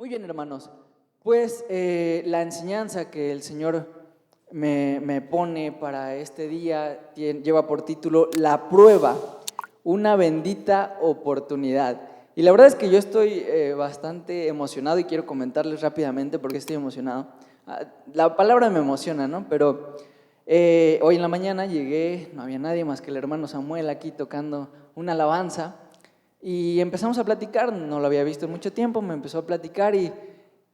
Muy bien, hermanos. Pues la enseñanza que el Señor me pone para este día lleva por título La prueba, una bendita oportunidad. Y la verdad es que yo estoy bastante emocionado y quiero comentarles rápidamente por qué estoy emocionado. La palabra me emociona, ¿no? Pero hoy en la mañana llegué, no había nadie más que el hermano Samuel aquí tocando una alabanza. Y empezamos a platicar, no lo había visto en mucho tiempo, me empezó a platicar y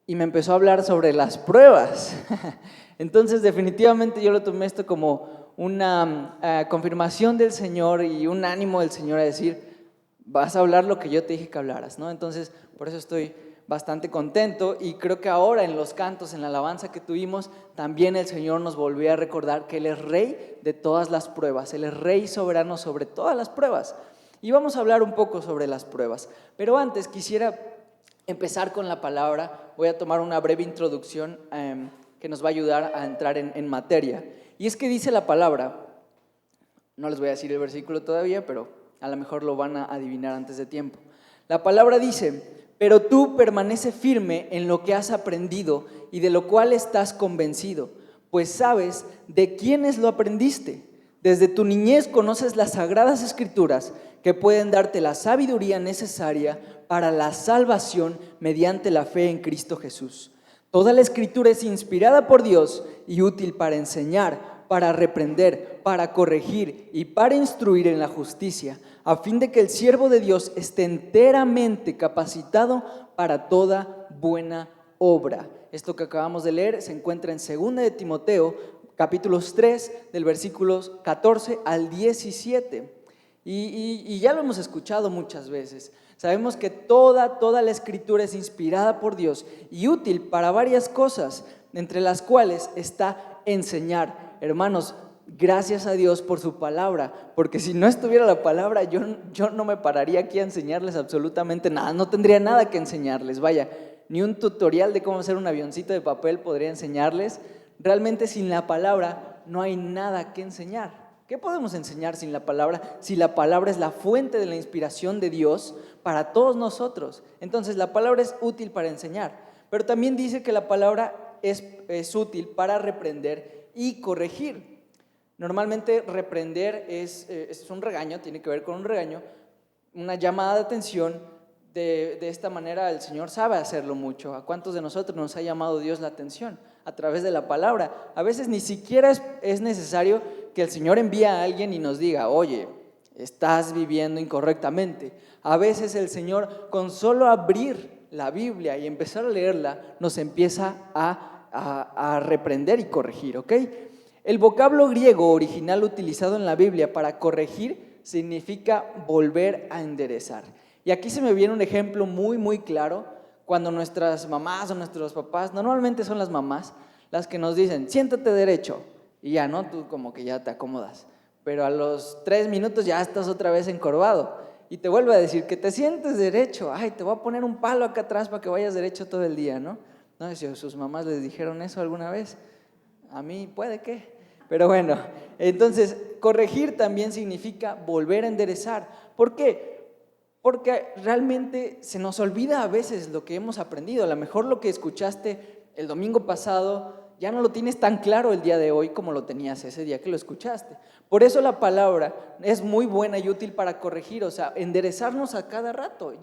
me empezó a hablar sobre las pruebas. Entonces definitivamente yo lo tomé esto como una confirmación del Señor y un ánimo del Señor a decir, vas a hablar lo que yo te dije que hablaras, ¿no? Entonces por eso estoy bastante contento y creo que ahora en los cantos, en la alabanza que tuvimos, también el Señor nos volvió a recordar que Él es Rey de todas las pruebas, Él es Rey soberano sobre todas las pruebas. Y vamos a hablar un poco sobre las pruebas, pero antes quisiera empezar con la palabra. Voy a tomar una breve introducción que nos va a ayudar a entrar en materia. Y es que dice la palabra, no les voy a decir el versículo todavía, pero a lo mejor lo van a adivinar antes de tiempo. La palabra dice, pero tú permanece firme en lo que has aprendido y de lo cual estás convencido, pues sabes de quiénes lo aprendiste. Desde tu niñez conoces las sagradas escrituras que pueden darte la sabiduría necesaria para la salvación mediante la fe en Cristo Jesús. Toda la escritura es inspirada por Dios y útil para enseñar, para reprender, para corregir y para instruir en la justicia, a fin de que el siervo de Dios esté enteramente capacitado para toda buena obra. Esto que acabamos de leer se encuentra en 2 de Timoteo, capítulos 3, del versículos 14 al 17. Y ya lo hemos escuchado muchas veces. Sabemos que toda la escritura es inspirada por Dios y útil para varias cosas, entre las cuales está enseñar. Hermanos, gracias a Dios por su palabra, porque si no estuviera la palabra, yo no me pararía aquí a enseñarles absolutamente nada, no tendría nada que enseñarles, vaya, ni un tutorial de cómo hacer un avioncito de papel podría enseñarles. Realmente sin la palabra no hay nada que enseñar. ¿Qué podemos enseñar sin la palabra? Si la palabra es la fuente de la inspiración de Dios para todos nosotros. Entonces la palabra es útil para enseñar, pero también dice que la palabra es útil para reprender y corregir. Normalmente reprender es un regaño, tiene que ver con un regaño, una llamada de atención. De esta manera el Señor sabe hacerlo mucho. ¿A cuántos de nosotros nos ha llamado Dios la atención? A través de la palabra. A veces ni siquiera es necesario que el Señor envíe a alguien y nos diga, oye, estás viviendo incorrectamente. A veces el Señor, con solo abrir la Biblia y empezar a leerla, nos empieza a reprender y corregir, ¿ok? El vocablo griego original utilizado en la Biblia para corregir significa volver a enderezar. Y aquí se me viene un ejemplo muy claro cuando nuestras mamás o nuestros papás, normalmente son las mamás, las que nos dicen, siéntate derecho, y ya, ¿no? Tú como que ya te acomodas, pero a los 3 minutos ya estás otra vez encorvado, y te vuelve a decir que te sientes derecho, ay, te voy a poner un palo acá atrás para que vayas derecho todo el día, ¿no? No sé si a sus mamás les dijeron eso alguna vez, a mí puede que, pero bueno, entonces corregir también significa volver a enderezar. ¿Por qué? Porque realmente se nos olvida a veces lo que hemos aprendido. A lo mejor lo que escuchaste el domingo pasado ya no lo tienes tan claro el día de hoy como lo tenías ese día que lo escuchaste. Por eso la palabra es muy buena y útil para corregir, o sea, enderezarnos a cada rato,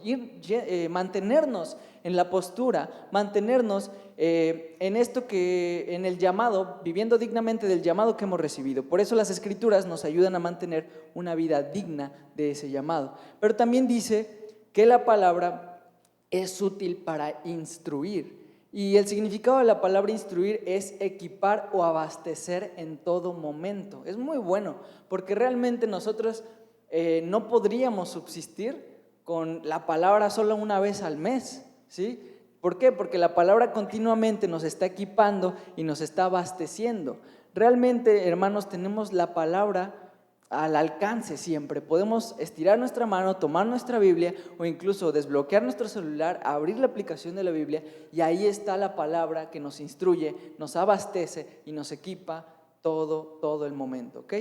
mantenernos en la postura, mantenernos en esto en el llamado, viviendo dignamente del llamado que hemos recibido. Por eso las escrituras nos ayudan a mantener una vida digna de ese llamado. Pero también dice que la palabra es útil para instruir. Y el significado de la palabra instruir es equipar o abastecer en todo momento. Es muy bueno, porque realmente nosotros no podríamos subsistir con la palabra solo una vez al mes, ¿sí? ¿Por qué? Porque la palabra continuamente nos está equipando y nos está abasteciendo. Realmente, hermanos, tenemos la palabra al alcance siempre. Podemos estirar nuestra mano, tomar nuestra Biblia o incluso desbloquear nuestro celular, abrir la aplicación de la Biblia y ahí está la palabra que nos instruye, nos abastece y nos equipa todo el momento, ¿ok?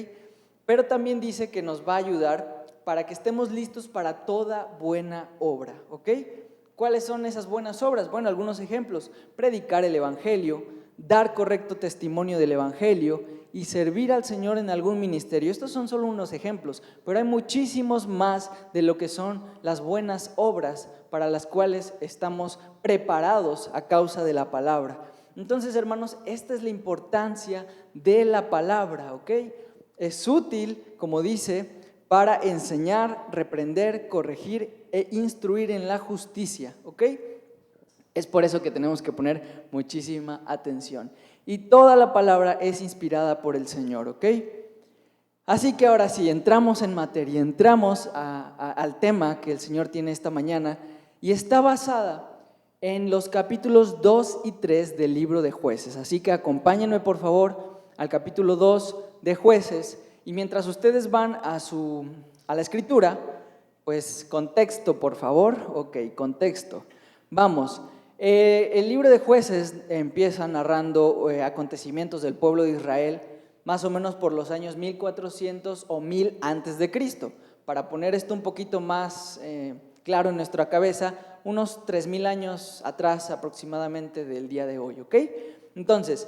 Pero también dice que nos va a ayudar para que estemos listos para toda buena obra, ¿ok? ¿Cuáles son esas buenas obras? Bueno, algunos ejemplos: predicar el evangelio, dar correcto testimonio del evangelio y servir al Señor en algún ministerio. Estos son solo unos ejemplos, pero hay muchísimos más de lo que son las buenas obras para las cuales estamos preparados a causa de la palabra. Entonces, hermanos, esta es la importancia de la palabra, ¿ok? Es útil, como dice, para enseñar, reprender, corregir e instruir en la justicia, ¿ok? Es por eso que tenemos que poner muchísima atención. Y toda la palabra es inspirada por el Señor, ¿ok? Así que ahora sí, entramos en materia, entramos al tema que el Señor tiene esta mañana, y está basada en los capítulos 2 y 3 del libro de Jueces. Así que acompáñenme por favor al capítulo 2 de Jueces, y mientras ustedes van a la escritura, pues contexto por favor, ok, contexto. Vamos, el libro de Jueces empieza narrando acontecimientos del pueblo de Israel, más o menos por los años 1400 o 1000 antes de Cristo. Para poner esto un poquito más claro en nuestra cabeza, unos 3000 años atrás aproximadamente del día de hoy, ¿ok? Entonces,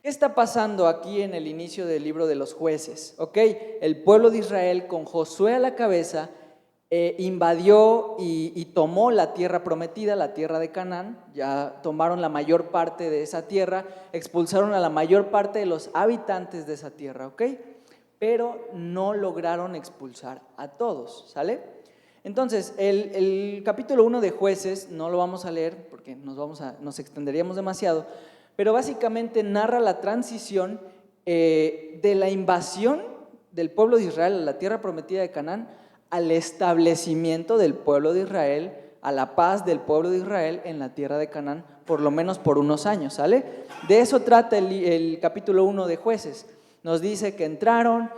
¿qué está pasando aquí en el inicio del libro de los Jueces? ¿Ok? El pueblo de Israel, con Josué a la cabeza, invadió y tomó la tierra prometida, la tierra de Canaán. Ya tomaron la mayor parte de esa tierra, expulsaron a la mayor parte de los habitantes de esa tierra, ¿ok? Pero no lograron expulsar a todos, ¿sale? Entonces, el capítulo 1 de Jueces, no lo vamos a leer porque nos extenderíamos demasiado, pero básicamente narra la transición de la invasión del pueblo de Israel a la tierra prometida de Canaán, al establecimiento del pueblo de Israel, a la paz del pueblo de Israel en la tierra de Canaán, por lo menos por unos años, ¿sale? De eso trata el capítulo 1 de Jueces. Nos dice que entraron,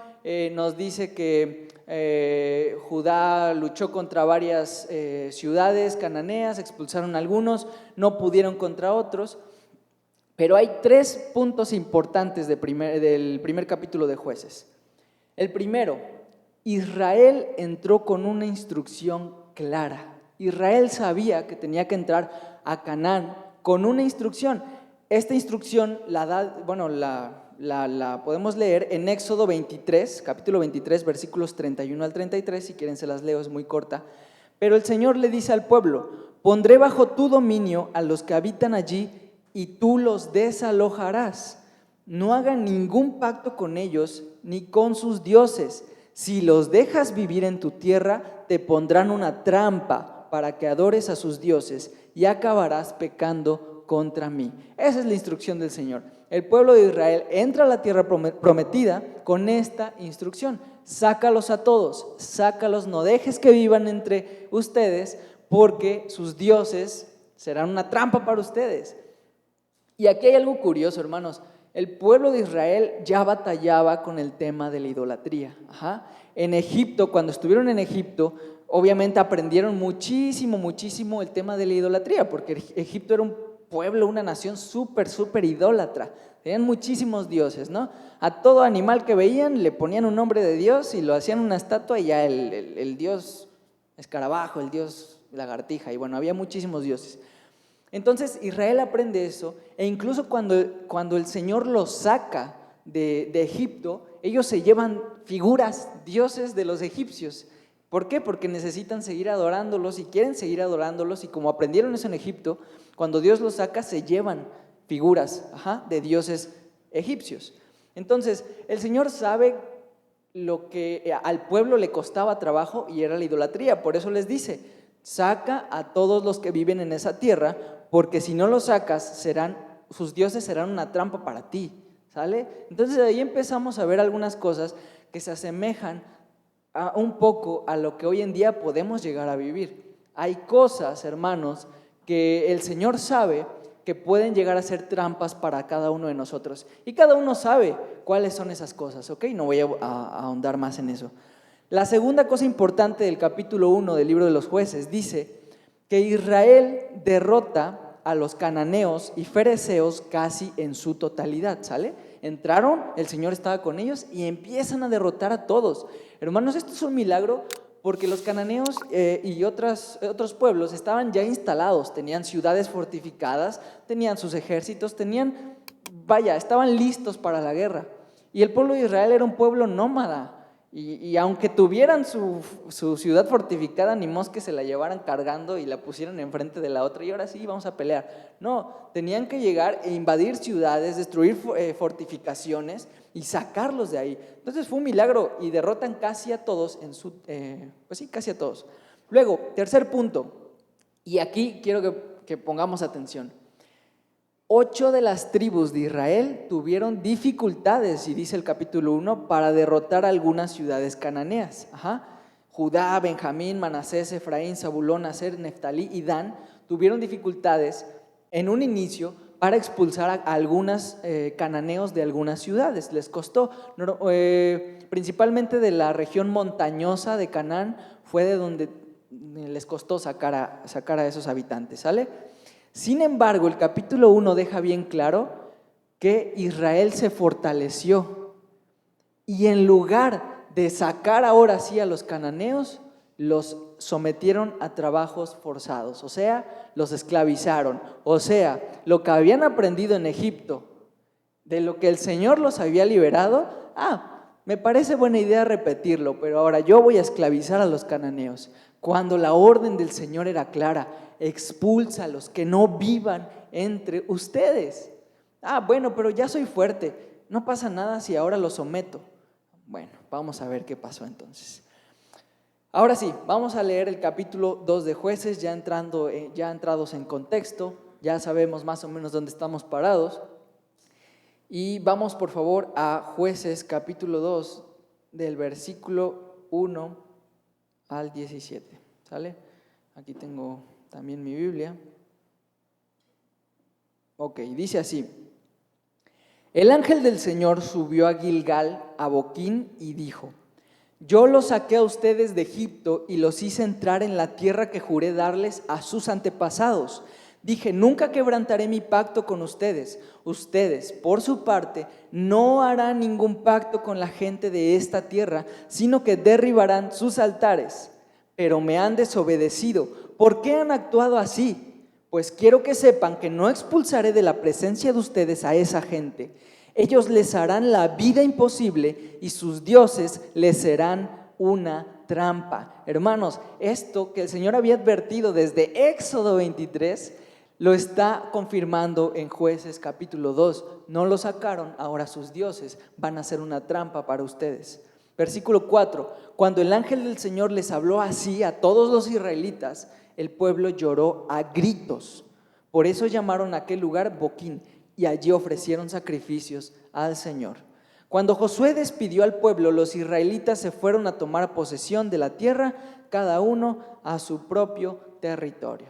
nos dice que Judá luchó contra varias ciudades cananeas, expulsaron a algunos, no pudieron contra otros, pero hay 3 puntos importantes del primer capítulo de Jueces. El primero: Israel entró con una instrucción clara. Israel sabía que tenía que entrar a Canaán con una instrucción. Esta instrucción la podemos leer en Éxodo 23, capítulo 23, versículos 31 al 33, si quieren se las leo, es muy corta. Pero el Señor le dice al pueblo: pondré bajo tu dominio a los que habitan allí y tú los desalojarás. No hagan ningún pacto con ellos ni con sus dioses. Si los dejas vivir en tu tierra, te pondrán una trampa para que adores a sus dioses y acabarás pecando contra mí. Esa es la instrucción del Señor. El pueblo de Israel entra a la tierra prometida con esta instrucción: sácalos a todos, sácalos, no dejes que vivan entre ustedes, porque sus dioses serán una trampa para ustedes. Y aquí hay algo curioso, hermanos. El pueblo de Israel ya batallaba con el tema de la idolatría. En Egipto, cuando estuvieron en Egipto, obviamente aprendieron muchísimo el tema de la idolatría, porque Egipto era un pueblo, una nación súper idólatra. Tenían muchísimos dioses, ¿no? A todo animal que veían le ponían un nombre de Dios y lo hacían una estatua, y ya el dios escarabajo, el dios lagartija, y bueno, había muchísimos dioses. Entonces Israel aprende eso, e incluso cuando el Señor los saca de Egipto, ellos se llevan figuras, dioses de los egipcios. ¿Por qué? Porque necesitan seguir adorándolos y quieren seguir adorándolos, y como aprendieron eso en Egipto, cuando Dios los saca se llevan figuras de dioses egipcios. Entonces el Señor sabe lo que al pueblo le costaba trabajo, y era la idolatría. Por eso les dice: saca a todos los que viven en esa tierra, porque si no los sacas, sus dioses serán una trampa para ti, ¿sale? Entonces de ahí empezamos a ver algunas cosas que se asemejan un poco a lo que hoy en día podemos llegar a vivir. Hay cosas, hermanos, que el Señor sabe que pueden llegar a ser trampas para cada uno de nosotros, y cada uno sabe cuáles son esas cosas, ¿ok? No voy a ahondar más en eso. La segunda cosa importante del capítulo 1 del libro de los Jueces dice que Israel derrota a los cananeos y fereceos casi en su totalidad, ¿sale? Entraron, el Señor estaba con ellos y empiezan a derrotar a todos. Hermanos, esto es un milagro, porque los cananeos y otros pueblos estaban ya instalados, tenían ciudades fortificadas, tenían sus ejércitos, estaban listos para la guerra. Y el pueblo de Israel era un pueblo nómada. Y aunque tuvieran su ciudad fortificada, ni modo que se la llevaran cargando y la pusieran enfrente de la otra y ahora sí vamos a pelear. No, tenían que llegar e invadir ciudades, destruir fortificaciones y sacarlos de ahí. Entonces fue un milagro y derrotan casi a todos casi a todos. Luego, tercer punto, y aquí quiero que pongamos atención. 8 de las tribus de Israel tuvieron dificultades, y dice el capítulo 1, para derrotar algunas ciudades cananeas. Judá, Benjamín, Manasés, Efraín, Zabulón, Aser, Neftalí y Dan tuvieron dificultades en un inicio para expulsar a algunos cananeos de algunas ciudades. Les costó, principalmente de la región montañosa de Canaán, fue de donde les costó sacar a esos habitantes, ¿sale? Sin embargo, el capítulo 1 deja bien claro que Israel se fortaleció y en lugar de sacar ahora sí a los cananeos, los sometieron a trabajos forzados, o sea, los esclavizaron. O sea, lo que habían aprendido en Egipto, de lo que el Señor los había liberado, me parece buena idea repetirlo, pero ahora yo voy a esclavizar a los cananeos. Cuando la orden del Señor era clara: expúlsalos, que no vivan entre ustedes. Bueno, pero ya soy fuerte, no pasa nada si ahora los someto. Bueno, vamos a ver qué pasó entonces. Ahora sí, vamos a leer el capítulo 2 de Jueces, ya entrados en contexto, ya sabemos más o menos dónde estamos parados. Y vamos por favor a Jueces capítulo 2, del versículo 1 al 17, ¿sale? Aquí tengo también mi Biblia. Ok, dice así: el ángel del Señor subió a Gilgal, a Boquín, y dijo: yo los saqué a ustedes de Egipto y los hice entrar en la tierra que juré darles a sus antepasados. Dije: nunca quebrantaré mi pacto con ustedes. Ustedes, por su parte, no harán ningún pacto con la gente de esta tierra, sino que derribarán sus altares. Pero me han desobedecido. ¿Por qué han actuado así? Pues quiero que sepan que no expulsaré de la presencia de ustedes a esa gente. Ellos les harán la vida imposible y sus dioses les serán una trampa. Hermanos, esto que el Señor había advertido desde Éxodo 23, lo está confirmando en Jueces capítulo 2. No lo sacaron, ahora sus dioses van a ser una trampa para ustedes. Versículo 4: cuando el ángel del Señor les habló así a todos los israelitas, el pueblo lloró a gritos. Por eso llamaron a aquel lugar Boquín, y allí ofrecieron sacrificios al Señor. Cuando Josué despidió al pueblo, los israelitas se fueron a tomar posesión de la tierra, cada uno a su propio territorio.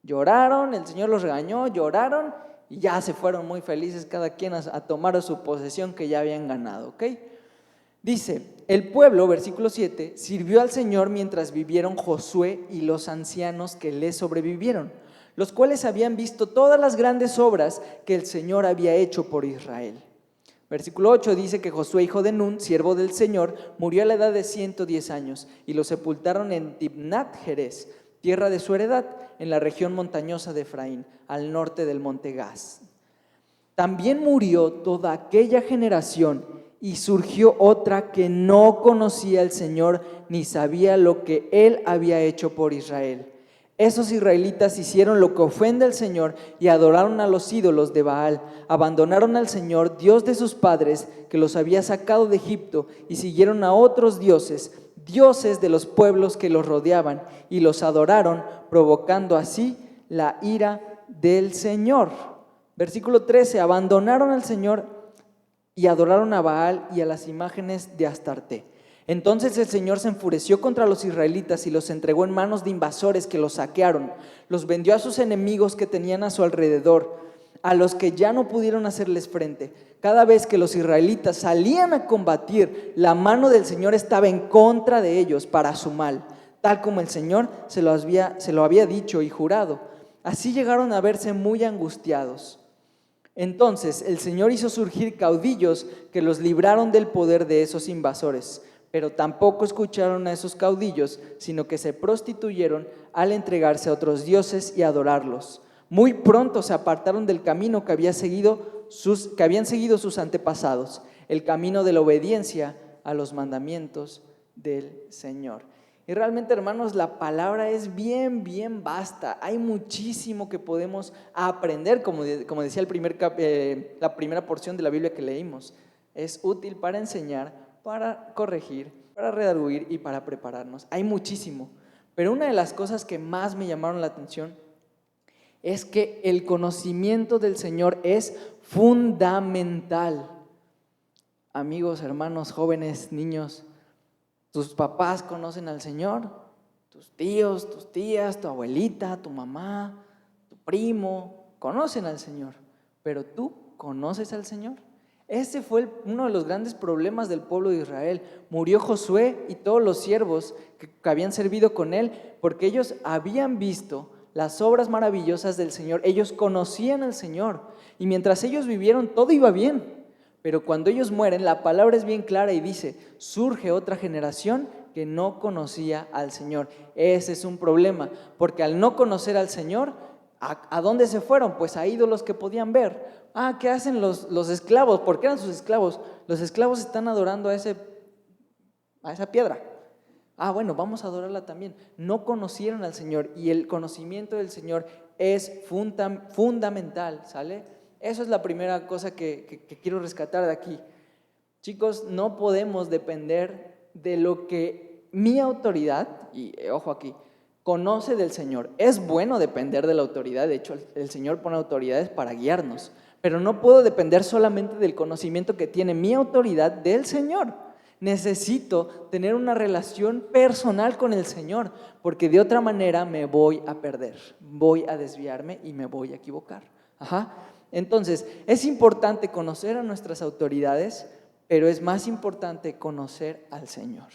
Lloraron, el Señor los regañó, lloraron y ya se fueron muy felices cada quien a tomar su posesión que ya habían ganado, ¿ok? Dice, el pueblo, versículo 7, sirvió al Señor mientras vivieron Josué y los ancianos que le sobrevivieron, los cuales habían visto todas las grandes obras que el Señor había hecho por Israel. Versículo 8 dice que Josué, hijo de Nun, siervo del Señor, murió a la edad de 110 años y lo sepultaron en Timnat Jerez, tierra de su heredad, en la región montañosa de Efraín, al norte del monte Gaz. También murió toda aquella generación y surgió otra que no conocía al Señor ni sabía lo que Él había hecho por Israel. Esos israelitas hicieron lo que ofende al Señor y adoraron a los ídolos de Baal. Abandonaron al Señor, Dios de sus padres, que los había sacado de Egipto, y siguieron a otros dioses, dioses de los pueblos que los rodeaban, y los adoraron, provocando así la ira del Señor. Versículo 13, abandonaron al Señor y adoraron a Baal y a las imágenes de Astarte. Entonces el Señor se enfureció contra los israelitas y los entregó en manos de invasores que los saquearon. Los vendió a sus enemigos que tenían a su alrededor, a los que ya no pudieron hacerles frente. Cada vez que los israelitas salían a combatir, la mano del Señor estaba en contra de ellos para su mal, tal como el Señor se lo había dicho y jurado. Así llegaron a verse muy angustiados. Entonces el Señor hizo surgir caudillos que los libraron del poder de esos invasores. pero tampoco escucharon a esos caudillos, sino que se prostituyeron al entregarse a otros dioses y adorarlos. Muy pronto se apartaron del camino que habían seguido sus antepasados, el camino de la obediencia a los mandamientos del Señor. Y realmente, hermanos, la palabra es bien, bien vasta. Hay muchísimo que podemos aprender, como decía la primera porción de la Biblia que leímos. Es útil para enseñar, para corregir, para redarguir y para prepararnos. Hay muchísimo. Pero una de las cosas que más me llamaron la atención es que el conocimiento del Señor es fundamental. Amigos, hermanos, jóvenes, niños, tus papás conocen al Señor, tus tíos, tus tías, tu abuelita, tu mamá, tu primo, conocen al Señor, pero tú conoces al Señor. Ese fue uno de los grandes problemas del pueblo de Israel. Murió Josué y todos los siervos que habían servido con él, porque ellos habían visto las obras maravillosas del Señor. Ellos conocían al Señor y mientras ellos vivieron todo iba bien. Pero cuando ellos mueren, la palabra es bien clara y dice, surge otra generación que no conocía al Señor. Ese es un problema, porque al no conocer al Señor, ¿a dónde se fueron? Pues a ídolos que podían ver. ¿Qué hacen los esclavos? ¿Por qué eran sus esclavos? Los esclavos están adorando a esa piedra. Bueno, vamos a adorarla también. No conocieron al Señor y el conocimiento del Señor es fundamental, ¿sale? Eso es la primera cosa que quiero rescatar de aquí. Chicos, no podemos depender de lo que mi autoridad, y ojo aquí, conoce del Señor. Es bueno depender de la autoridad, de hecho el Señor pone autoridades para guiarnos, pero no puedo depender solamente del conocimiento que tiene mi autoridad del Señor. Necesito tener una relación personal con el Señor, porque de otra manera me voy a perder, voy a desviarme y me voy a equivocar. Entonces, es importante conocer a nuestras autoridades, pero es más importante conocer al Señor.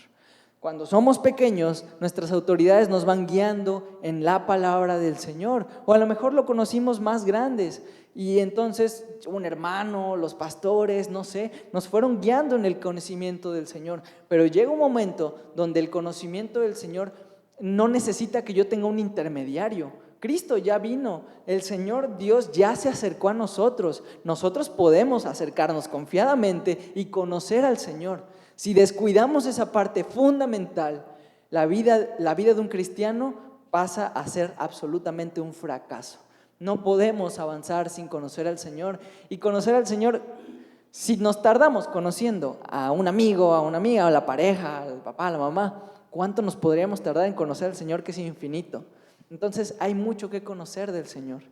Cuando somos pequeños, nuestras autoridades nos van guiando en la palabra del Señor, o a lo mejor lo conocimos más grandes, y entonces un hermano, los pastores, no sé, nos fueron guiando en el conocimiento del Señor. Pero llega un momento donde el conocimiento del Señor no necesita que yo tenga un intermediario. Cristo ya vino, el Señor Dios ya se acercó a nosotros. Nosotros podemos acercarnos confiadamente y conocer al Señor. Si descuidamos esa parte fundamental, la vida de un cristiano pasa a ser absolutamente un fracaso. No podemos avanzar sin conocer al Señor. Y conocer al Señor, si nos tardamos conociendo a un amigo, a una amiga, a la pareja, al papá, a la mamá, ¿cuánto nos podríamos tardar en conocer al Señor, que es infinito? Entonces hay mucho que conocer del Señor.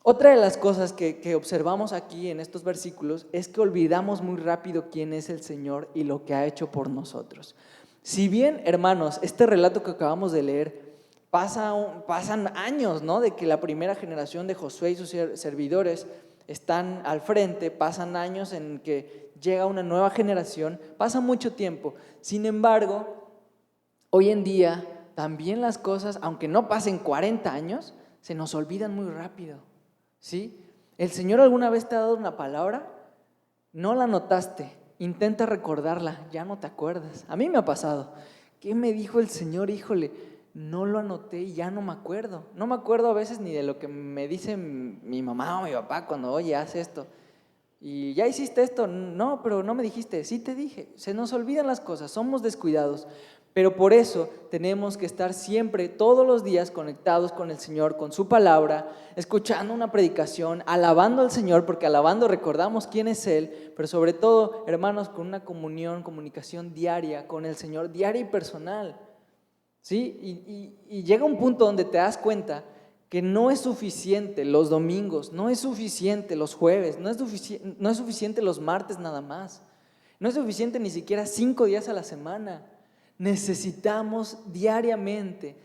Otra de las cosas que observamos aquí en estos versículos es que olvidamos muy rápido quién es el Señor y lo que ha hecho por nosotros. Si bien, hermanos, este relato que acabamos de leer, pasan años, ¿no?, de que la primera generación de Josué y sus servidores están al frente, pasan años en que llega una nueva generación, pasa mucho tiempo. Sin embargo, hoy en día también las cosas, aunque no pasen 40 años, se nos olvidan muy rápido, ¿sí? ¿El Señor alguna vez te ha dado una palabra? No la notaste, intenta recordarla, ya no te acuerdas. A mí me ha pasado. ¿Qué me dijo el Señor? Híjole, no lo anoté y ya no me acuerdo. No me acuerdo a veces ni de lo que me dice mi mamá o mi papá cuando, oye, haz esto. ¿Y ya hiciste esto? No, pero no me dijiste. Sí te dije. Se nos olvidan las cosas, somos descuidados. Pero por eso tenemos que estar siempre, todos los días, conectados con el Señor, con su palabra, escuchando una predicación, alabando al Señor, porque alabando recordamos quién es Él, pero sobre todo, hermanos, con una comunicación diaria con el Señor, diaria y personal, ¿sí? Y llega un punto donde te das cuenta que no es suficiente los domingos, no es suficiente los jueves, no es suficiente los martes nada más, no es suficiente ni siquiera 5 días a la semana. Necesitamos diariamente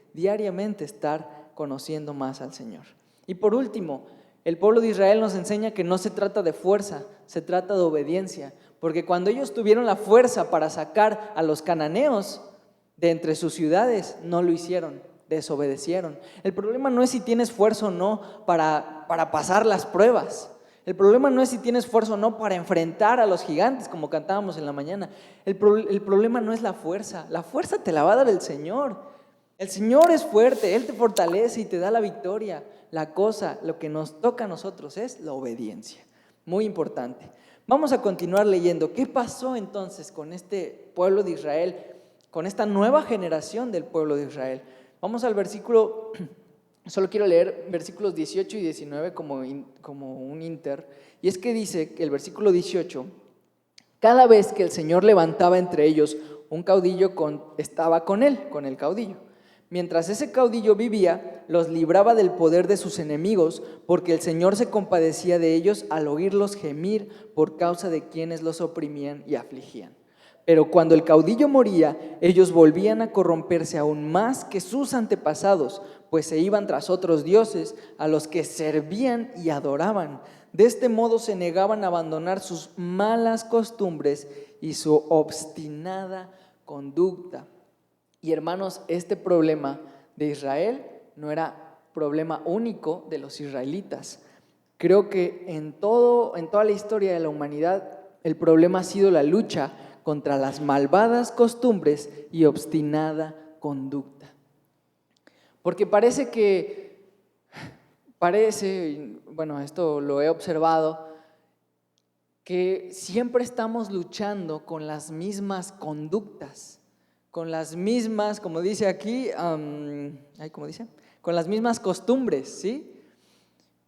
estar conociendo más al Señor. Y por último, el pueblo de Israel nos enseña que no se trata de fuerza, se trata de obediencia. Porque cuando ellos tuvieron la fuerza para sacar a los cananeos de entre sus ciudades, no lo hicieron, desobedecieron. El problema no es si tienes fuerza o no para pasar las pruebas. El problema no es si tienes fuerza o no para enfrentar a los gigantes, como cantábamos en la mañana. El problema no es la fuerza te la va a dar el Señor. El Señor es fuerte, Él te fortalece y te da la victoria. Lo que nos toca a nosotros es la obediencia. Muy importante. Vamos a continuar leyendo. ¿Qué pasó entonces con este pueblo de Israel, con esta nueva generación del pueblo de Israel? Vamos al versículo, solo quiero leer versículos 18 y 19 como un inter. Y es que dice el versículo 18, cada vez que el Señor levantaba entre ellos un caudillo, estaba con él, con el caudillo. Mientras ese caudillo vivía, los libraba del poder de sus enemigos, porque el Señor se compadecía de ellos al oírlos gemir por causa de quienes los oprimían y afligían. Pero cuando el caudillo moría, ellos volvían a corromperse aún más que sus antepasados, pues se iban tras otros dioses a los que servían y adoraban. De este modo se negaban a abandonar sus malas costumbres y su obstinada conducta. Y hermanos, este problema de Israel no era problema único de los israelitas. Creo que en toda la historia de la humanidad, el problema ha sido la lucha contra las malvadas costumbres y obstinada conducta. Porque bueno, esto lo he observado, que siempre estamos luchando con las mismas conductas, con las mismas, como dice aquí, con las mismas costumbres, ¿sí?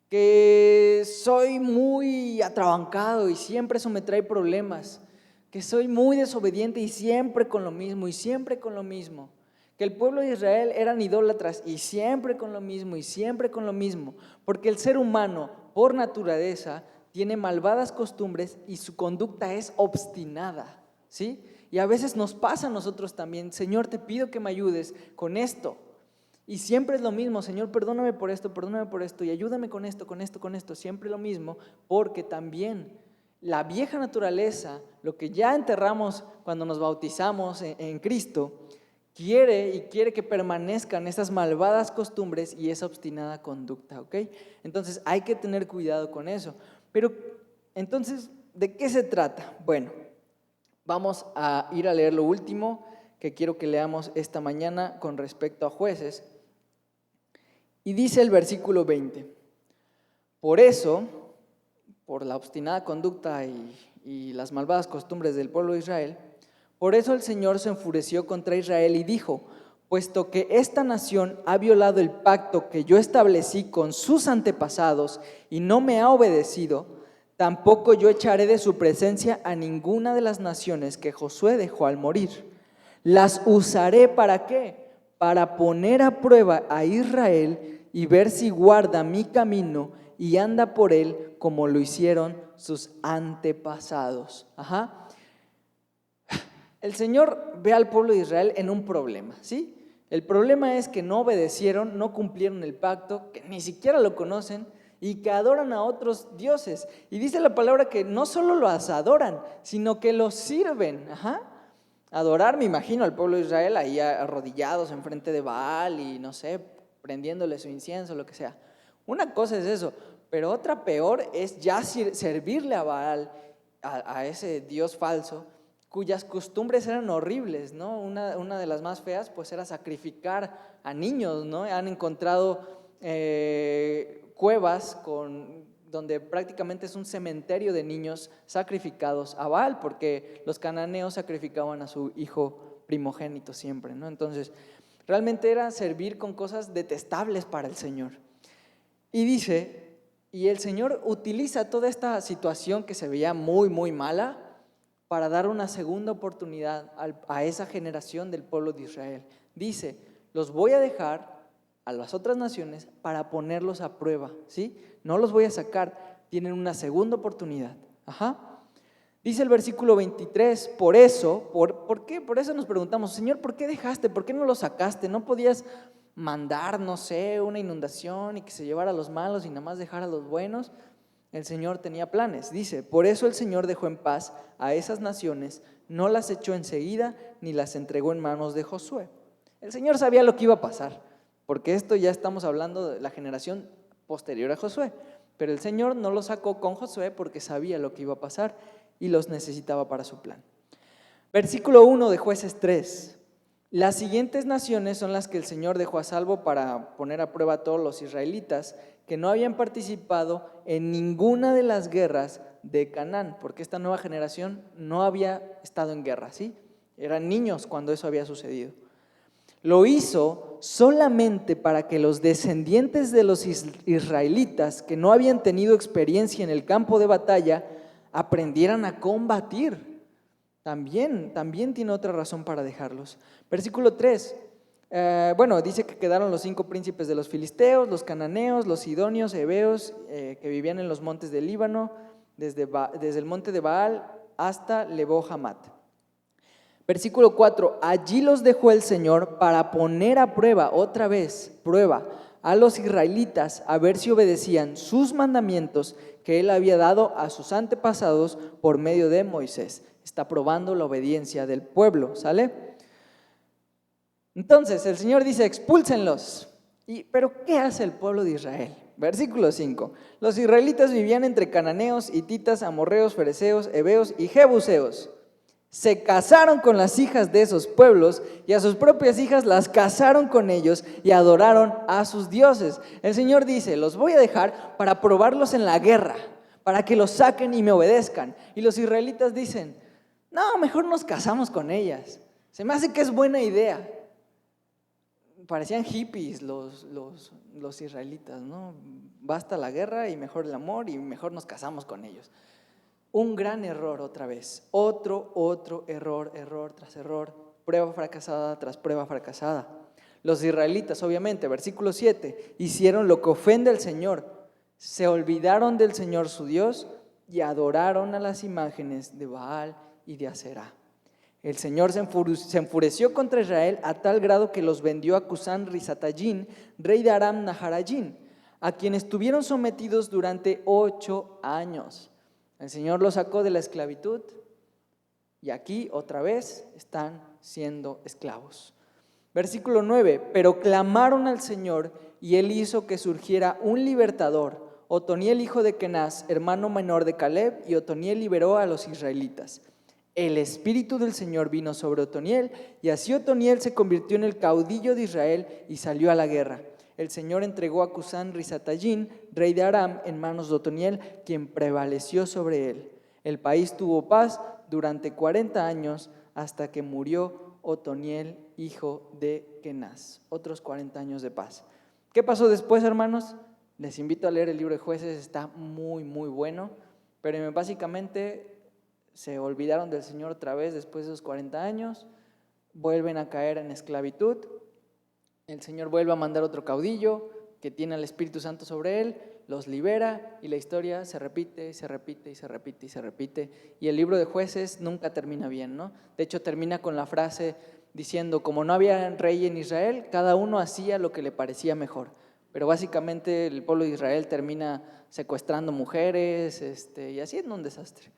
Que soy muy atrabancado y siempre eso me trae problemas, que soy muy desobediente y siempre con lo mismo, y siempre con lo mismo, que el pueblo de Israel eran idólatras y siempre con lo mismo, y siempre con lo mismo, porque el ser humano, por naturaleza, tiene malvadas costumbres y su conducta es obstinada, ¿sí? Y a veces nos pasa a nosotros también, Señor, te pido que me ayudes con esto. Y siempre es lo mismo, Señor, perdóname por esto, y ayúdame con esto, siempre lo mismo, porque también la vieja naturaleza, lo que ya enterramos cuando nos bautizamos en Cristo, quiere que permanezcan esas malvadas costumbres y esa obstinada conducta, ¿ok? Entonces hay que tener cuidado con eso. Pero entonces, ¿de qué se trata? Bueno, vamos a ir a leer lo último que quiero que leamos esta mañana con respecto a Jueces. Y dice el versículo 20, por eso, por la obstinada conducta y las malvadas costumbres del pueblo de Israel, por eso el Señor se enfureció contra Israel y dijo, puesto que esta nación ha violado el pacto que yo establecí con sus antepasados y no me ha obedecido, tampoco yo echaré de su presencia a ninguna de las naciones que Josué dejó al morir. Las usaré ¿para qué? Para poner a prueba a Israel y ver si guarda mi camino y anda por él como lo hicieron sus antepasados. El Señor ve al pueblo de Israel en un problema, ¿sí? El problema es que no obedecieron, no cumplieron el pacto, que ni siquiera lo conocen y que adoran a otros dioses. Y dice la palabra que no solo los adoran, sino que los sirven. Adorar, me imagino, al pueblo de Israel ahí arrodillados enfrente de Baal y no sé, prendiéndole su incienso, lo que sea. Una cosa es eso, pero otra peor es ya servirle a Baal, a ese dios falso, cuyas costumbres eran horribles, ¿no? Una de las más feas pues era sacrificar a niños, ¿no? Han encontrado cuevas donde prácticamente es un cementerio de niños sacrificados a Baal, porque los cananeos sacrificaban a su hijo primogénito siempre, ¿no? Entonces, realmente era servir con cosas detestables para el Señor. Y dice, y el Señor utiliza toda esta situación que se veía muy, muy mala para dar una segunda oportunidad a esa generación del pueblo de Israel. Dice, los voy a dejar a las otras naciones para ponerlos a prueba, ¿sí? No los voy a sacar, tienen una segunda oportunidad. Dice el versículo 23, por eso, ¿por qué? Por eso nos preguntamos, Señor, ¿por qué dejaste? ¿Por qué no los sacaste? ¿No podías mandar, no sé, una inundación y que se llevara a los malos y nada más dejar a los buenos? El Señor tenía planes. Dice, por eso el Señor dejó en paz a esas naciones, no las echó enseguida ni las entregó en manos de Josué. El Señor sabía lo que iba a pasar, porque esto ya estamos hablando de la generación posterior a Josué. Pero el Señor no los sacó con Josué porque sabía lo que iba a pasar y los necesitaba para su plan. Versículo 1 de Jueces 3. Las siguientes naciones son las que el Señor dejó a salvo para poner a prueba a todos los israelitas que no habían participado en ninguna de las guerras de Canaán, porque esta nueva generación no había estado en guerra, ¿sí? Eran niños cuando eso había sucedido. Lo hizo solamente para que los descendientes de los israelitas que no habían tenido experiencia en el campo de batalla aprendieran a combatir. También tiene otra razón para dejarlos. Versículo 3. Dice que quedaron los 5 príncipes de los filisteos, los cananeos, los sidonios, heveos, que vivían en los montes del Líbano, desde el monte de Baal hasta Lebo Hamat. Versículo 4, allí los dejó el Señor para poner a prueba, otra vez, prueba, a los israelitas a ver si obedecían sus mandamientos que Él había dado a sus antepasados por medio de Moisés. Está probando la obediencia del pueblo, ¿sale? Entonces el Señor dice, expúlsenlos. ¿Pero qué hace el pueblo de Israel? Versículo 5, los israelitas vivían entre cananeos, hititas, amorreos, fereceos, heveos y jebuseos. Se casaron con las hijas de esos pueblos y a sus propias hijas las casaron con ellos y adoraron a sus dioses. El Señor dice, los voy a dejar para probarlos en la guerra, para que los saquen y me obedezcan. Y los israelitas dicen, no, mejor nos casamos con ellas. Se me hace que es buena idea. Parecían hippies los israelitas, ¿no? Basta la guerra y mejor el amor y mejor nos casamos con ellos. Un gran error otra vez, otro error tras error, prueba fracasada tras prueba fracasada. Los israelitas, obviamente, versículo 7, hicieron lo que ofende al Señor, se olvidaron del Señor su Dios y adoraron a las imágenes de Baal y de Aserá. El Señor se enfureció contra Israel a tal grado que los vendió a Cusán Risatayín, rey de Aram Naharayín, a quien estuvieron sometidos durante 8 años. El Señor los sacó de la esclavitud y aquí otra vez están siendo esclavos. Versículo 9, pero clamaron al Señor y Él hizo que surgiera un libertador, Otoniel hijo de Kenaz, hermano menor de Caleb, y Otoniel liberó a los israelitas. El espíritu del Señor vino sobre Otoniel y así Otoniel se convirtió en el caudillo de Israel y salió a la guerra. El Señor entregó a Cusán Risatayín, rey de Aram, en manos de Otoniel, quien prevaleció sobre él. El país tuvo paz durante 40 años hasta que murió Otoniel, hijo de Kenaz. Otros 40 años de paz. ¿Qué pasó después, hermanos? Les invito a leer el libro de Jueces, está muy bueno, pero básicamente se olvidaron del Señor otra vez después de esos 40 años, vuelven a caer en esclavitud. El Señor vuelve a mandar otro caudillo que tiene al Espíritu Santo sobre él, los libera y la historia se repite. Y el libro de Jueces nunca termina bien, ¿no? De hecho, termina con la frase diciendo, como no había rey en Israel, cada uno hacía lo que le parecía mejor. Pero básicamente el pueblo de Israel termina secuestrando mujeres y haciendo un desastre.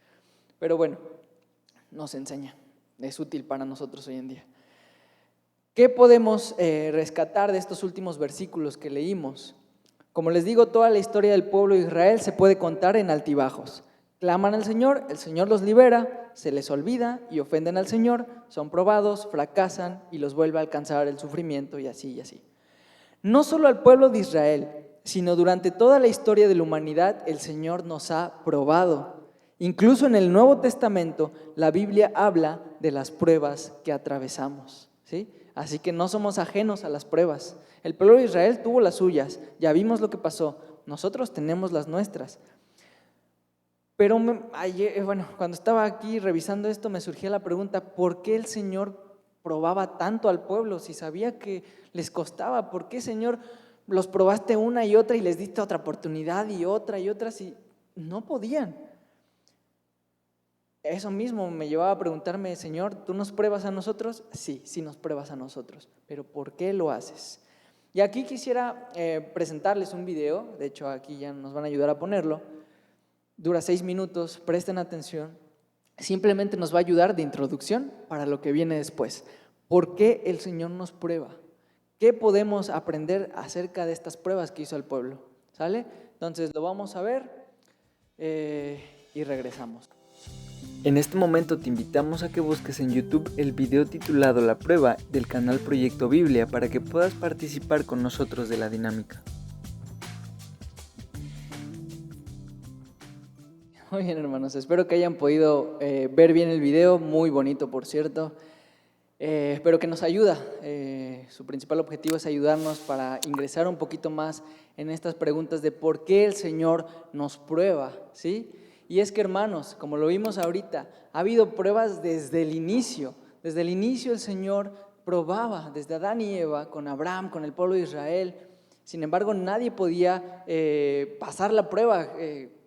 Pero bueno, nos enseña, es útil para nosotros hoy en día. ¿Qué podemos rescatar de estos últimos versículos que leímos? Como les digo, toda la historia del pueblo de Israel se puede contar en altibajos. Claman al Señor, el Señor los libera, se les olvida y ofenden al Señor, son probados, fracasan y los vuelve a alcanzar el sufrimiento y así. No solo al pueblo de Israel, sino durante toda la historia de la humanidad, el Señor nos ha probado. Incluso en el Nuevo Testamento, la Biblia habla de las pruebas que atravesamos, ¿sí? Así que no somos ajenos a las pruebas. El pueblo de Israel tuvo las suyas, ya vimos lo que pasó, nosotros tenemos las nuestras. Pero cuando estaba aquí revisando esto me surgía la pregunta, ¿por qué el Señor probaba tanto al pueblo si sabía que les costaba? ¿Por qué, Señor, los probaste una y otra y les diste otra oportunidad y otra si no podían? Eso mismo me llevaba a preguntarme, Señor, ¿tú nos pruebas a nosotros? Sí nos pruebas a nosotros, pero ¿por qué lo haces? Y aquí quisiera presentarles un video, de hecho aquí ya nos van a ayudar a ponerlo, dura 6 minutos, presten atención, simplemente nos va a ayudar de introducción para lo que viene después. ¿Por qué el Señor nos prueba? ¿Qué podemos aprender acerca de estas pruebas que hizo el pueblo? ¿Sale? Entonces lo vamos a ver y regresamos. En este momento te invitamos a que busques en YouTube el video titulado La Prueba del canal Proyecto Biblia para que puedas participar con nosotros de la dinámica. Muy bien, hermanos, espero que hayan podido ver bien el video, muy bonito por cierto. Pero que nos ayuda. Su principal objetivo es ayudarnos para ingresar un poquito más en estas preguntas de por qué el Señor nos prueba, ¿sí? Y es que, hermanos, como lo vimos ahorita, ha habido pruebas desde el inicio. Desde el inicio el Señor probaba, desde Adán y Eva, con Abraham, con el pueblo de Israel. Sin embargo, nadie podía pasar la prueba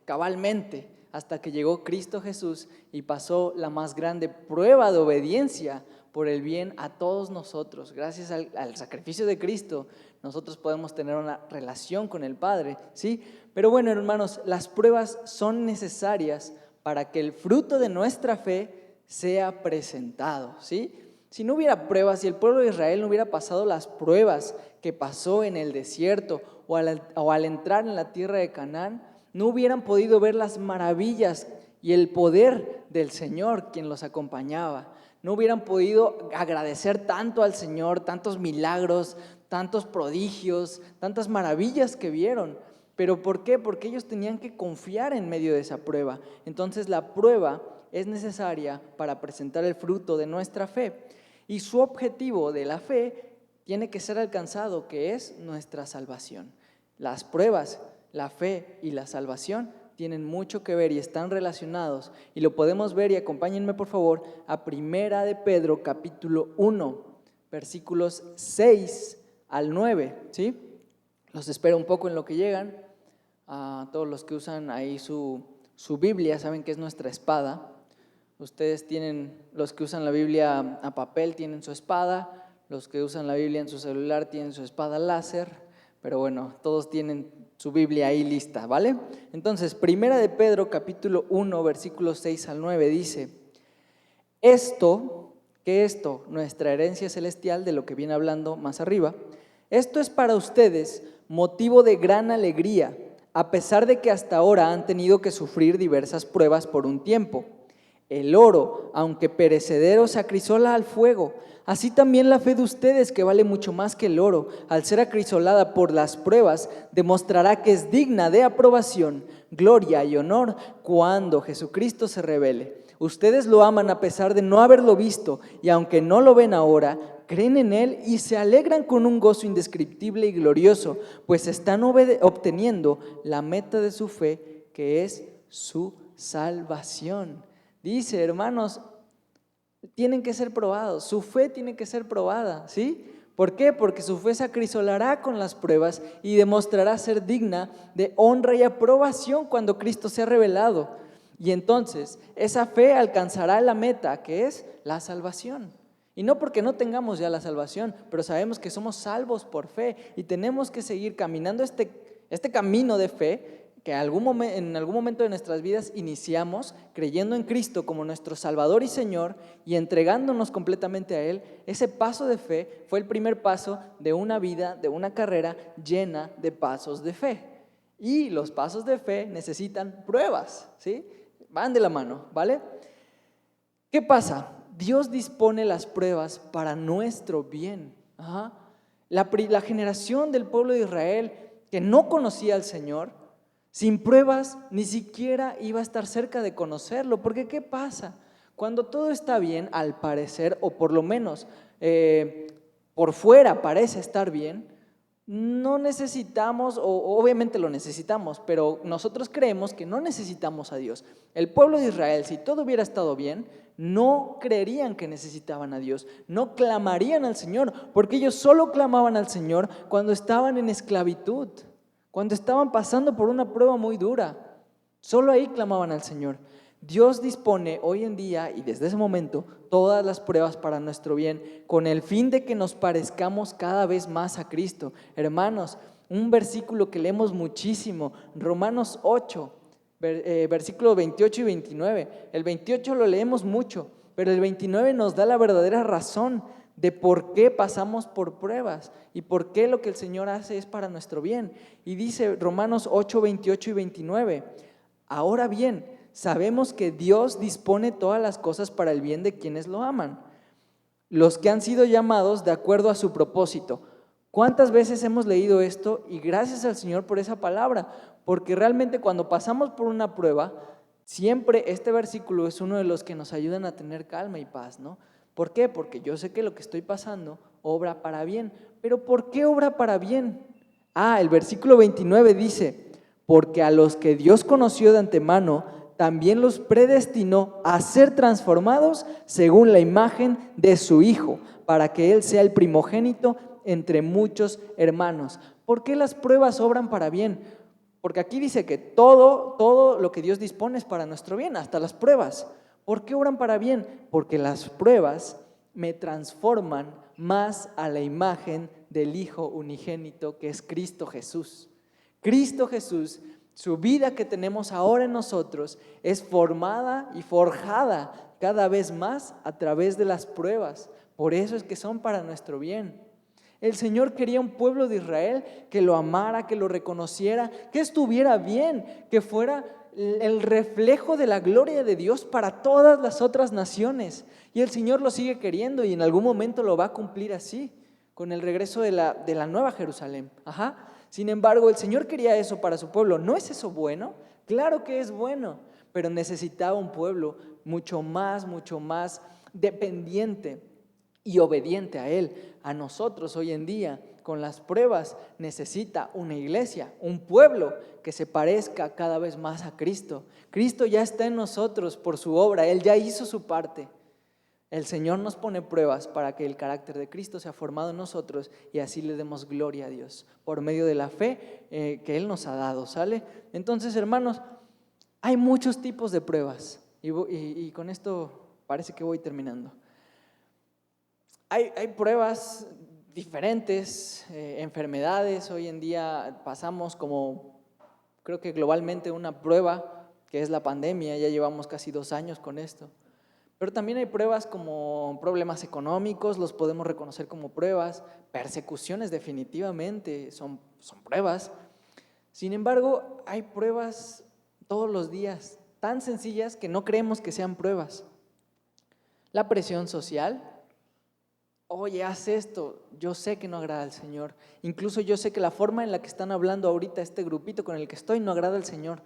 cabalmente hasta que llegó Cristo Jesús y pasó la más grande prueba de obediencia por el bien a todos nosotros. Gracias al sacrificio de Cristo, nosotros podemos tener una relación con el Padre, ¿sí? Pero bueno, hermanos, las pruebas son necesarias para que el fruto de nuestra fe sea presentado, ¿sí? Si no hubiera pruebas, si el pueblo de Israel no hubiera pasado las pruebas que pasó en el desierto o al entrar en la tierra de Canaán, no hubieran podido ver las maravillas y el poder del Señor quien los acompañaba. No hubieran podido agradecer tanto al Señor, tantos milagros, tantos prodigios, tantas maravillas que vieron. ¿Pero por qué? Porque ellos tenían que confiar en medio de esa prueba. Entonces la prueba es necesaria para presentar el fruto de nuestra fe. Y su objetivo de la fe tiene que ser alcanzado, que es nuestra salvación. Las pruebas, la fe y la salvación tienen mucho que ver y están relacionados, y lo podemos ver, y acompáñenme por favor a Primera de Pedro capítulo 1, versículos 6 al 9, ¿sí? Los espero un poco en lo que llegan. A todos los que usan ahí su Biblia, saben que es nuestra espada. Ustedes tienen, los que usan la Biblia a papel tienen su espada, los que usan la Biblia en su celular tienen su espada láser, pero bueno, todos tienen su Biblia ahí lista, ¿vale? Entonces, Primera de Pedro, capítulo 1, versículos 6 al 9, dice: ¿qué esto? Nuestra herencia celestial, de lo que viene hablando más arriba. Esto es para ustedes motivo de gran alegría, a pesar de que hasta ahora han tenido que sufrir diversas pruebas por un tiempo. El oro, aunque perecedero, se acrisola al fuego. Así también la fe de ustedes, que vale mucho más que el oro, al ser acrisolada por las pruebas, demostrará que es digna de aprobación, gloria y honor cuando Jesucristo se revele. Ustedes lo aman a pesar de no haberlo visto, y aunque no lo ven ahora, creen en Él y se alegran con un gozo indescriptible y glorioso, pues están obteniendo la meta de su fe, que es su salvación. Dice, hermanos, tienen que ser probados, su fe tiene que ser probada, ¿sí? ¿Por qué? Porque su fe se acrisolará con las pruebas y demostrará ser digna de honra y aprobación cuando Cristo sea revelado. Y entonces esa fe alcanzará la meta, que es la salvación. Y no porque no tengamos ya la salvación, pero sabemos que somos salvos por fe y tenemos que seguir caminando este camino de fe que en algún momento de nuestras vidas iniciamos creyendo en Cristo como nuestro Salvador y Señor y entregándonos completamente a Él. Ese paso de fe fue el primer paso de una vida, de una carrera llena de pasos de fe. Y los pasos de fe necesitan pruebas, ¿sí? Van de la mano, ¿vale? ¿Qué pasa? Dios dispone las pruebas para nuestro bien. La generación del pueblo de Israel que no conocía al Señor, sin pruebas ni siquiera iba a estar cerca de conocerlo. Porque ¿qué pasa? Cuando todo está bien, al parecer, o por lo menos por fuera parece estar bien, no necesitamos, o obviamente lo necesitamos, pero nosotros creemos que no necesitamos a Dios. El pueblo de Israel, si todo hubiera estado bien, no creerían que necesitaban a Dios, no clamarían al Señor, porque ellos solo clamaban al Señor cuando estaban en esclavitud, cuando estaban pasando por una prueba muy dura. Solo ahí clamaban al Señor. Dios dispone hoy en día y desde ese momento todas las pruebas para nuestro bien, con el fin de que nos parezcamos cada vez más a Cristo. Hermanos, un versículo que leemos muchísimo, Romanos 8, versículos 28 y 29. El 28 lo leemos mucho, pero el 29 nos da la verdadera razón de por qué pasamos por pruebas y por qué lo que el Señor hace es para nuestro bien. Y dice Romanos 8, 28 y 29, ahora bien, sabemos que Dios dispone todas las cosas para el bien de quienes lo aman, los que han sido llamados de acuerdo a su propósito. ¿Cuántas veces hemos leído esto? Y gracias al Señor por esa palabra, porque realmente cuando pasamos por una prueba, siempre este versículo es uno de los que nos ayudan a tener calma y paz, ¿no? ¿Por qué? Porque yo sé que lo que estoy pasando obra para bien. ¿Pero por qué obra para bien? El versículo 29 dice, porque a los que Dios conoció de antemano, también los predestinó a ser transformados según la imagen de su Hijo, para que Él sea el primogénito entre muchos hermanos. ¿Por qué las pruebas obran para bien? Porque aquí dice que todo lo que Dios dispone es para nuestro bien, hasta las pruebas. ¿Por qué obran para bien? Porque las pruebas me transforman más a la imagen del Hijo unigénito que es Cristo Jesús. Cristo Jesús, su vida que tenemos ahora en nosotros es formada y forjada cada vez más a través de las pruebas. Por eso es que son para nuestro bien. El Señor quería un pueblo de Israel que lo amara, que lo reconociera, que estuviera bien, que fuera el reflejo de la gloria de Dios para todas las otras naciones. Y el Señor lo sigue queriendo y en algún momento lo va a cumplir así, con el regreso de la nueva Jerusalén. Sin embargo, el Señor quería eso para su pueblo. ¿No es eso bueno? Claro que es bueno, pero necesitaba un pueblo mucho más dependiente y obediente a Él. A nosotros hoy en día, con las pruebas, necesita una iglesia, un pueblo que se parezca cada vez más a Cristo. Cristo ya está en nosotros por su obra, Él ya hizo su parte. El Señor nos pone pruebas para que el carácter de Cristo sea formado en nosotros y así le demos gloria a Dios por medio de la fe que Él nos ha dado, ¿sale? Entonces, hermanos, hay muchos tipos de pruebas y con esto parece que voy terminando. Hay pruebas diferentes, enfermedades. Hoy en día pasamos como, creo que globalmente, una prueba que es la pandemia. Ya llevamos casi 2 años con esto. Pero también hay pruebas como problemas económicos, los podemos reconocer como pruebas. Persecuciones definitivamente son pruebas. Sin embargo, hay pruebas todos los días, tan sencillas que no creemos que sean pruebas. La presión social. Oye, haz esto, yo sé que no agrada al Señor. Incluso yo sé que la forma en la que están hablando ahorita este grupito con el que estoy no agrada al Señor.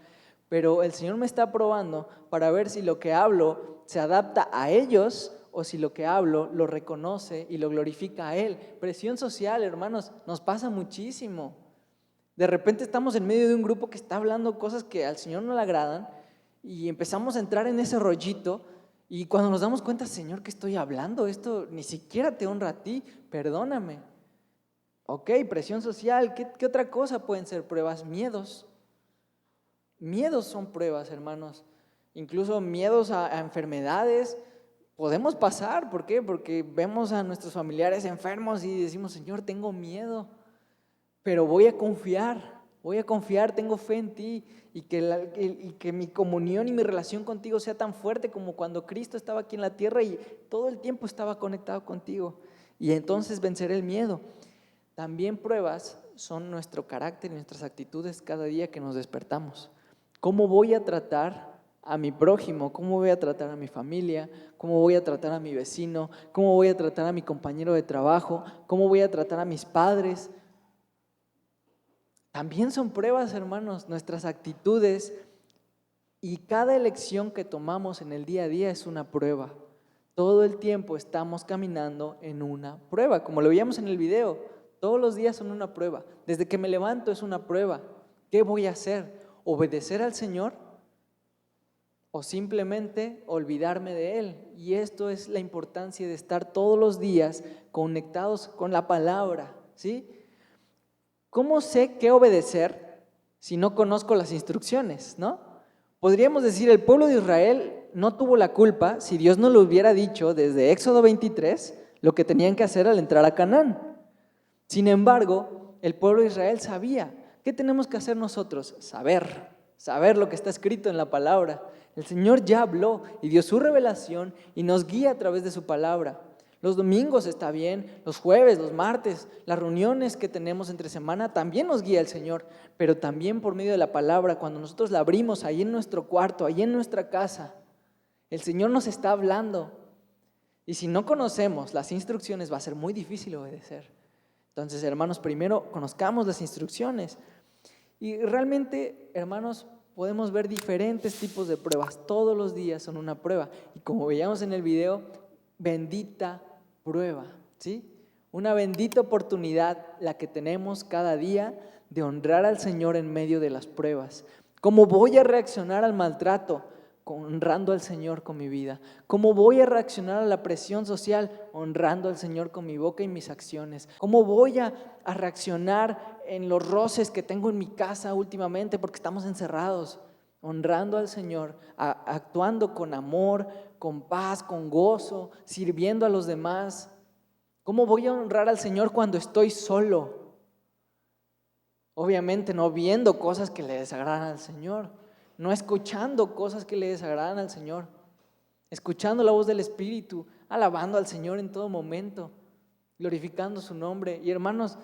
Pero el Señor me está probando para ver si lo que hablo se adapta a ellos o si lo que hablo lo reconoce y lo glorifica a Él. Presión social, hermanos, nos pasa muchísimo. De repente estamos en medio de un grupo que está hablando cosas que al Señor no le agradan y empezamos a entrar en ese rollito. Y cuando nos damos cuenta, Señor, ¿qué estoy hablando? Esto ni siquiera te honra a ti, perdóname. Ok, presión social, ¿qué otra cosa pueden ser pruebas? Miedos. Miedos son pruebas, hermanos. Incluso miedos a enfermedades podemos pasar. ¿Por qué? Porque vemos a nuestros familiares enfermos y decimos, Señor, tengo miedo, pero voy a confiar, tengo fe en ti y que mi comunión y mi relación contigo sea tan fuerte como cuando Cristo estaba aquí en la tierra y todo el tiempo estaba conectado contigo. Y entonces venceré el miedo. También pruebas son nuestro carácter y nuestras actitudes cada día que nos despertamos. ¿Cómo voy a tratar a mi prójimo? ¿Cómo voy a tratar a mi familia? ¿Cómo voy a tratar a mi vecino? ¿Cómo voy a tratar a mi compañero de trabajo? ¿Cómo voy a tratar a mis padres? También son pruebas, hermanos, nuestras actitudes, y cada elección que tomamos en el día a día es una prueba. Todo el tiempo estamos caminando en una prueba, como lo veíamos en el video. Todos los días son una prueba. Desde que me levanto es una prueba. ¿Qué voy a hacer? ¿Obedecer al Señor o simplemente olvidarme de Él? Y esto es la importancia de estar todos los días conectados con la palabra, ¿sí? ¿Cómo sé qué obedecer si no conozco las instrucciones, no? Podríamos decir, el pueblo de Israel no tuvo la culpa si Dios no le hubiera dicho desde Éxodo 23 lo que tenían que hacer al entrar a Canaán. Sin embargo, el pueblo de Israel sabía. ¿Qué tenemos que hacer nosotros? Saber lo que está escrito en la palabra. El Señor ya habló y dio su revelación y nos guía a través de su palabra. Los domingos está bien, los jueves, los martes, las reuniones que tenemos entre semana también nos guía el Señor, pero también por medio de la palabra, cuando nosotros la abrimos ahí en nuestro cuarto, ahí en nuestra casa, el Señor nos está hablando. Y si no conocemos las instrucciones, va a ser muy difícil obedecer. Entonces, hermanos, primero conozcamos las instrucciones. Y realmente, hermanos, podemos ver diferentes tipos de pruebas. Todos los días son una prueba. Y como veíamos en el video, bendita prueba, ¿sí? Una bendita oportunidad la que tenemos cada día de honrar al Señor en medio de las pruebas. ¿Cómo voy a reaccionar al maltrato? Honrando al Señor con mi vida. ¿Cómo voy a reaccionar a la presión social? Honrando al Señor con mi boca y mis acciones. ¿Cómo voy a reaccionar en los roces que tengo en mi casa últimamente porque estamos encerrados? Honrando al Señor, actuando con amor, con paz, con gozo, sirviendo a los demás. ¿Cómo voy a honrar al Señor cuando estoy solo? Obviamente no viendo cosas que le desagradan al Señor, no escuchando cosas que le desagradan al Señor, escuchando la voz del Espíritu, alabando al Señor en todo momento, glorificando su nombre. Y hermanos,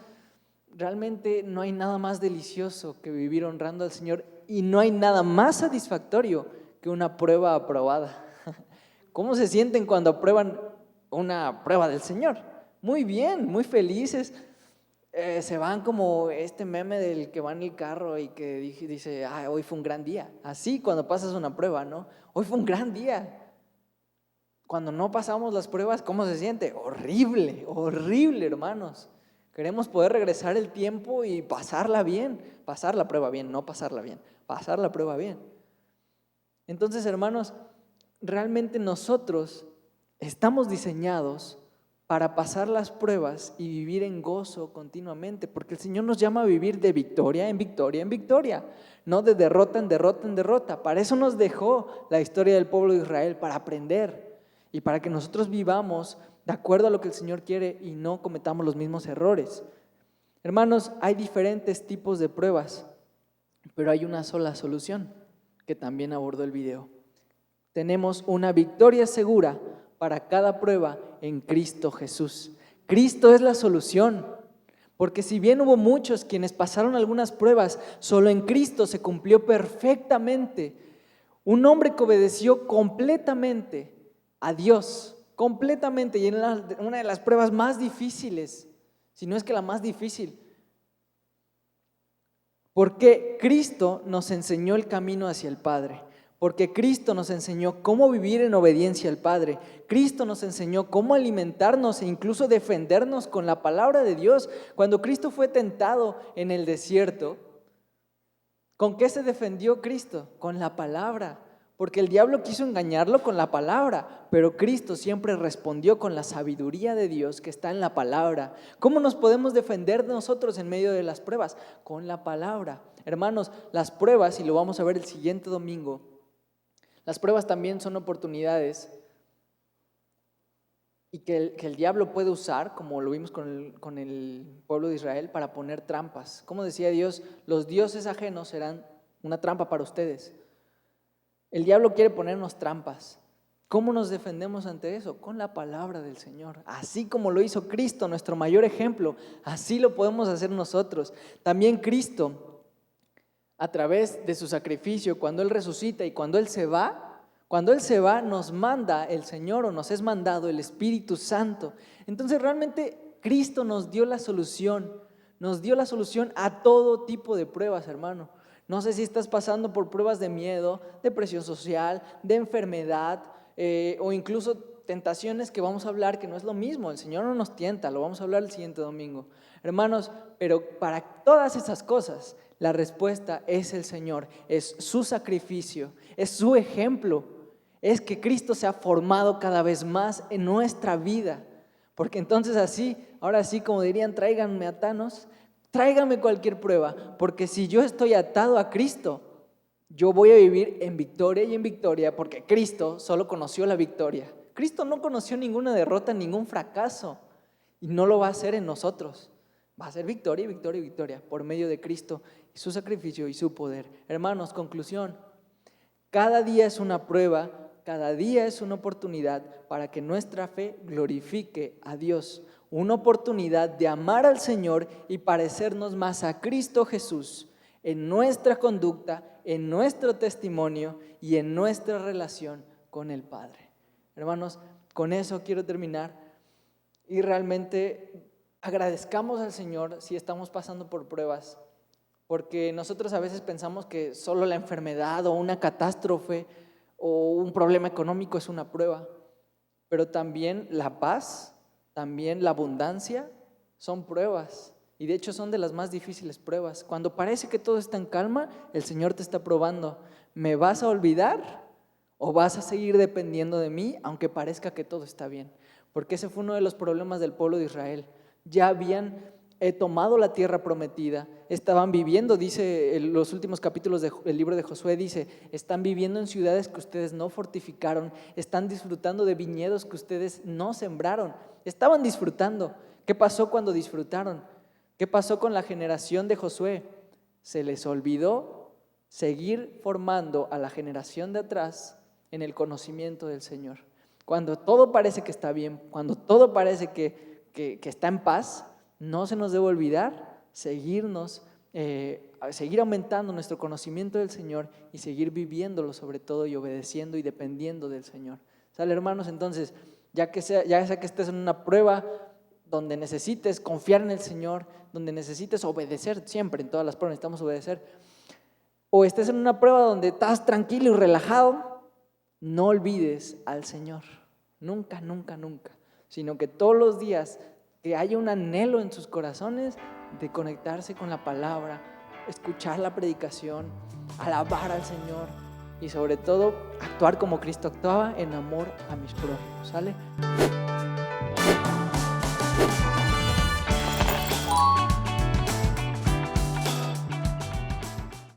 realmente no hay nada más delicioso que vivir honrando al Señor y no hay nada más satisfactorio que una prueba aprobada. ¿Cómo se sienten cuando aprueban una prueba del Señor? Muy bien, muy felices. Se van como este meme del que va en el carro y que dice, hoy fue un gran día. Así cuando pasas una prueba, ¿no? Hoy fue un gran día. Cuando no pasamos las pruebas, ¿cómo se siente? Horrible, horrible, hermanos. Queremos poder regresar el tiempo y pasarla bien, pasar la prueba bien, no pasarla bien, pasar la prueba bien. Entonces, hermanos, realmente nosotros estamos diseñados para pasar las pruebas y vivir en gozo continuamente, porque el Señor nos llama a vivir de victoria en victoria en victoria, no de derrota en derrota en derrota. Para eso nos dejó la historia del pueblo de Israel, para aprender y para que nosotros vivamos de acuerdo a lo que el Señor quiere y no cometamos los mismos errores. Hermanos, hay diferentes tipos de pruebas, pero hay una sola solución que también abordó el video. Tenemos una victoria segura para cada prueba en Cristo Jesús. Cristo es la solución, porque si bien hubo muchos quienes pasaron algunas pruebas, solo en Cristo se cumplió perfectamente. Un hombre que obedeció completamente a Dios, completamente, y en una de las pruebas más difíciles, si no es que la más difícil, porque Cristo nos enseñó el camino hacia el Padre. Porque Cristo nos enseñó cómo vivir en obediencia al Padre. Cristo nos enseñó cómo alimentarnos e incluso defendernos con la palabra de Dios. Cuando Cristo fue tentado en el desierto, ¿con qué se defendió Cristo? Con la palabra. Porque el diablo quiso engañarlo con la palabra, pero Cristo siempre respondió con la sabiduría de Dios que está en la palabra. ¿Cómo nos podemos defender nosotros en medio de las pruebas? Con la palabra. Hermanos, las pruebas, y lo vamos a ver el siguiente domingo, las pruebas también son oportunidades y que el diablo puede usar, como lo vimos con el pueblo de Israel, para poner trampas. Como decía Dios, los dioses ajenos serán una trampa para ustedes. El diablo quiere ponernos trampas. ¿Cómo nos defendemos ante eso? Con la palabra del Señor. Así como lo hizo Cristo, nuestro mayor ejemplo, así lo podemos hacer nosotros. También Cristo, a través de su sacrificio, cuando Él resucita y cuando Él se va, nos manda el Señor o nos es mandado el Espíritu Santo. Entonces realmente Cristo nos dio la solución a todo tipo de pruebas, hermano. No sé si estás pasando por pruebas de miedo, de presión social, de enfermedad o incluso tentaciones que vamos a hablar, que no es lo mismo. El Señor no nos tienta, lo vamos a hablar el siguiente domingo. Hermanos, pero para todas esas cosas, la respuesta es el Señor, es su sacrificio, es su ejemplo, es que Cristo se ha formado cada vez más en nuestra vida. Porque entonces ahora sí, como dirían, tráiganme atanos, tráiganme cualquier prueba, porque si yo estoy atado a Cristo, yo voy a vivir en victoria y en victoria, porque Cristo solo conoció la victoria. Cristo no conoció ninguna derrota, ningún fracaso, y no lo va a hacer en nosotros. Va a ser victoria, victoria y victoria por medio de Cristo y su sacrificio y su poder. Hermanos, conclusión, cada día es una prueba cada día es una oportunidad para que nuestra fe glorifique a Dios. Una oportunidad de amar al Señor y parecernos más a Cristo Jesús en nuestra conducta, en nuestro testimonio y en nuestra relación con el Padre. Hermanos, con eso quiero terminar y realmente agradezcamos al Señor si estamos pasando por pruebas, porque nosotros a veces pensamos que solo la enfermedad o una catástrofe o un problema económico es una prueba, pero también la paz, también la abundancia son pruebas. Y de hecho son de las más difíciles pruebas. Cuando parece que todo está en calma, el Señor te está probando. ¿Me vas a olvidar o vas a seguir dependiendo de mí aunque parezca que todo está bien? Porque ese fue uno de los problemas del pueblo de Israel. Ya habían tomado la tierra prometida, estaban viviendo, dice en los últimos capítulos del libro de Josué, dice, están viviendo en ciudades que ustedes no fortificaron, están disfrutando de viñedos que ustedes no sembraron, estaban disfrutando. ¿Qué pasó cuando disfrutaron? ¿Qué pasó con la generación de Josué? Se les olvidó seguir formando a la generación de atrás en el conocimiento del Señor. Cuando todo parece que está bien, cuando todo parece que está en paz, no se nos debe olvidar seguir aumentando nuestro conocimiento del Señor y seguir viviéndolo sobre todo y obedeciendo y dependiendo del Señor. ¿Sale, hermanos? Entonces, ya sea que estés en una prueba donde necesites confiar en el Señor, donde necesites obedecer siempre, en todas las pruebas necesitamos obedecer, o estés en una prueba donde estás tranquilo y relajado, no olvides al Señor, nunca, nunca, nunca, sino que todos los días que haya un anhelo en sus corazones de conectarse con la palabra, escuchar la predicación, alabar al Señor y sobre todo actuar como Cristo actuaba en amor a mis prójimos. ¿Sale?